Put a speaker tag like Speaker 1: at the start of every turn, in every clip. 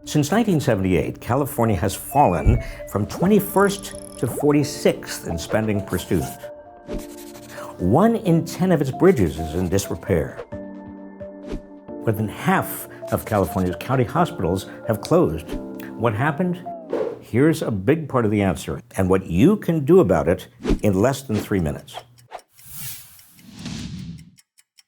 Speaker 1: Since 1978, California has fallen from 21st to 46th in spending per student. 1 in 10 of its bridges is in disrepair. More than half of California's county hospitals have closed. What happened? Here's a big part of the answer and what you can do about it in less than 3 minutes.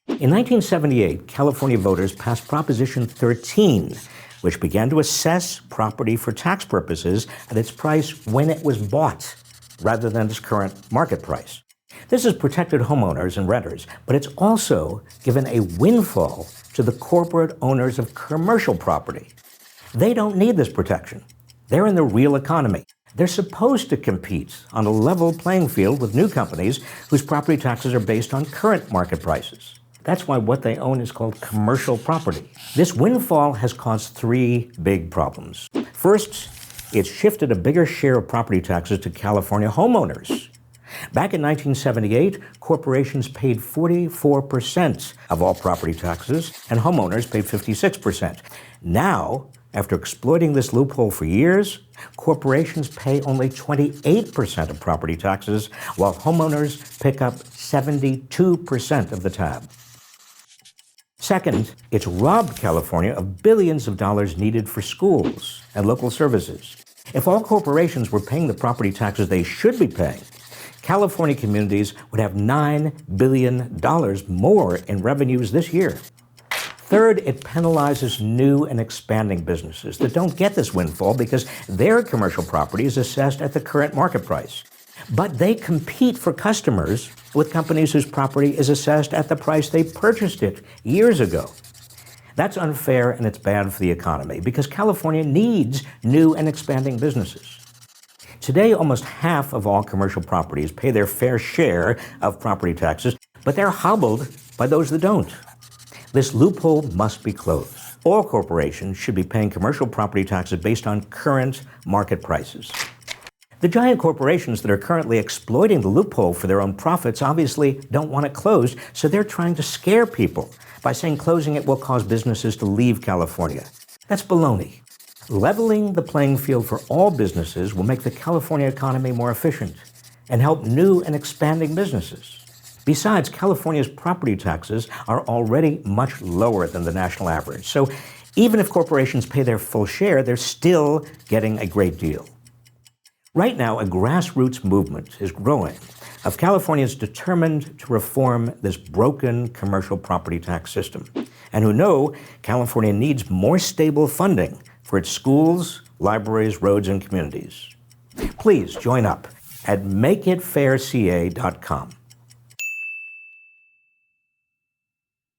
Speaker 1: In 1978, California voters passed Proposition 13, which began to assess property for tax purposes at its price when it was bought, rather than its current market price. This has protected homeowners and renters, but it's also given a windfall to the corporate owners of commercial property. They don't need this protection. They're in the real economy. They're supposed to compete on a level playing field with new companies whose property taxes are based on current market prices. That's why what they own is called commercial property. This windfall has caused 3 big problems. First, it's shifted a bigger share of property taxes to California homeowners. Back in 1978, corporations paid 44% of all property taxes, and homeowners paid 56%. Now, after exploiting this loophole for years, corporations pay only 28% of property taxes, while homeowners pick up 72% of the tab. Second, it's robbed California of billions of dollars needed for schools and local services. If all corporations were paying the property taxes they should be paying, California communities would have $9 billion more in revenues this year. Third, it penalizes new and expanding businesses that don't get this windfall because their commercial property is assessed at the current market price. But they compete for customers with companies whose property is assessed at the price they purchased it years ago. That's unfair and it's bad for the economy because California needs new and expanding businesses. Today, almost half of all commercial properties pay their fair share of property taxes, but they're hobbled by those that don't. This loophole must be closed. All corporations should be paying commercial property taxes based on current market prices. The giant corporations that are currently exploiting the loophole for their own profits obviously don't want it closed, so they're trying to scare people by saying closing it will cause businesses to leave California. That's baloney. Leveling the playing field for all businesses will make the California economy more efficient and help new and expanding businesses. Besides, California's property taxes are already much lower than the national average. So even if corporations pay their full share, they're still getting a great deal. Right now, a grassroots movement is growing of Californians determined to reform this broken commercial property tax system and who know California needs more stable funding for its schools, libraries, roads, and communities. Please join up at makeitfairca.com.